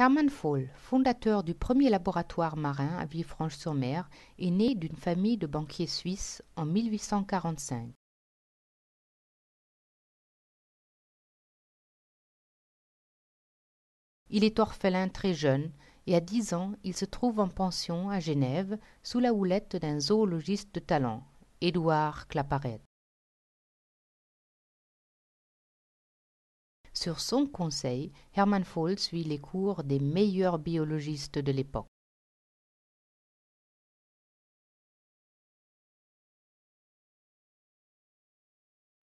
Hermann Voll, fondateur du premier laboratoire marin à Villefranche-sur-Mer, est né d'une famille de banquiers suisses en 1845. Il est orphelin très jeune et à 10 ans, il se trouve en pension à Genève sous la houlette d'un zoologiste de talent, Édouard Claparède. Sur son conseil, Hermann Voll suit les cours des meilleurs biologistes de l'époque.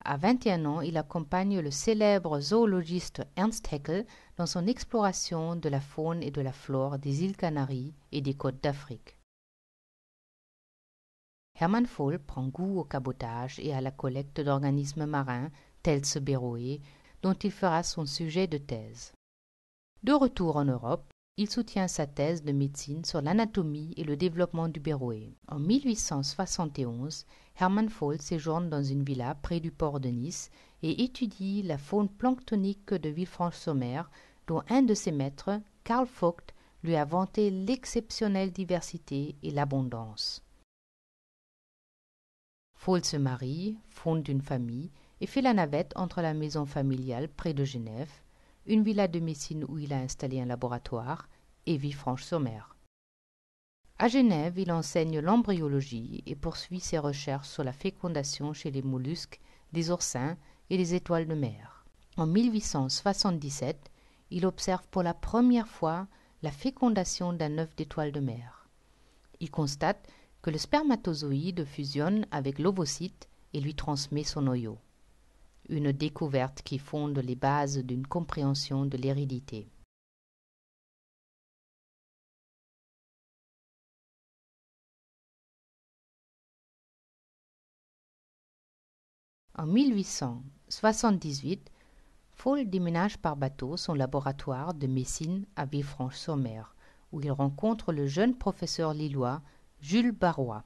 À 21 ans, il accompagne le célèbre zoologiste Ernst Haeckel dans son exploration de la faune et de la flore des îles Canaries et des côtes d'Afrique. Hermann Voll prend goût au cabotage et à la collecte d'organismes marins tels ce Béroé, dont il fera son sujet de thèse. De retour en Europe, il soutient sa thèse de médecine sur l'anatomie et le développement du Béroé. En 1871, Hermann Voll séjourne dans une villa près du port de Nice et étudie la faune planctonique de Villefranche-sur-Mer, dont un de ses maîtres, Carl Vogt, lui a vanté l'exceptionnelle diversité et l'abondance. Voll se marie, fonde une famille et fait la navette entre la maison familiale près de Genève, une villa de médecine où il a installé un laboratoire, et Villefranche-sur-Mer. À Genève, il enseigne l'embryologie et poursuit ses recherches sur la fécondation chez les mollusques, les oursins et les étoiles de mer. En 1877, il observe pour la première fois la fécondation d'un œuf d'étoile de mer. Il constate que le spermatozoïde fusionne avec l'ovocyte et lui transmet son noyau. Une découverte qui fonde les bases d'une compréhension de l'hérédité. En 1878, Voll déménage par bateau son laboratoire de médecine à Villefranche-sur-Mer, où il rencontre le jeune professeur lillois Jules Barrois.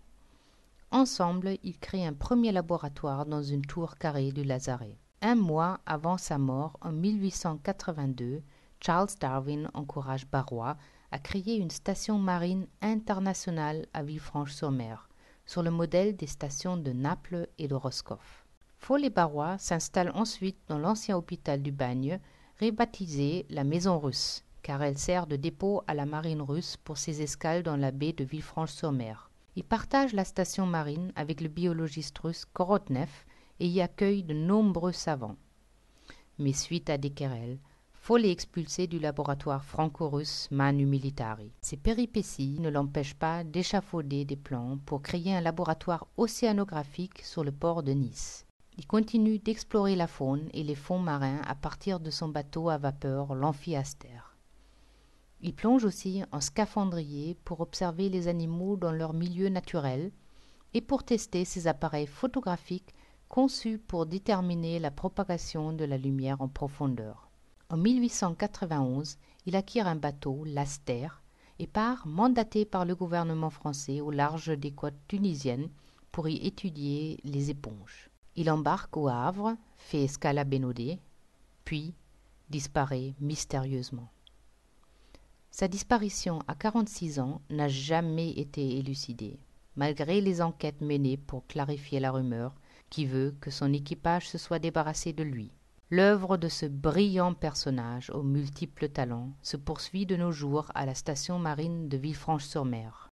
Ensemble, ils créent un premier laboratoire dans une tour carrée du Lazaret. Un mois avant sa mort, en 1882, Charles Darwin encourage Barrois à créer une station marine internationale à Villefranche-sur-Mer, sur le modèle des stations de Naples et de Roscoff. Voll et Barrois s'installent ensuite dans l'ancien hôpital du Bagne, rebaptisé la Maison Russe, car elle sert de dépôt à la marine russe pour ses escales dans la baie de Villefranche-sur-Mer. Il partage la station marine avec le biologiste russe Korotnev et y accueille de nombreux savants. Mais suite à des querelles, Voll est expulsé du laboratoire franco-russe Manu Militari. Ces péripéties ne l'empêchent pas d'échafauder des plans pour créer un laboratoire océanographique sur le port de Nice. Il continue d'explorer la faune et les fonds marins à partir de son bateau à vapeur, l'Amphiastère. Il plonge aussi en scaphandrier pour observer les animaux dans leur milieu naturel et pour tester ses appareils photographiques conçus pour déterminer la propagation de la lumière en profondeur. En 1891, il acquiert un bateau, l'Aster, et part, mandaté par le gouvernement français au large des côtes tunisiennes pour y étudier les éponges. Il embarque au Havre, fait escale à Bénodet, puis disparaît mystérieusement. Sa disparition à 46 ans n'a jamais été élucidée, malgré les enquêtes menées pour clarifier la rumeur qui veut que son équipage se soit débarrassé de lui. L'œuvre de ce brillant personnage aux multiples talents se poursuit de nos jours à la station marine de Villefranche-sur-Mer.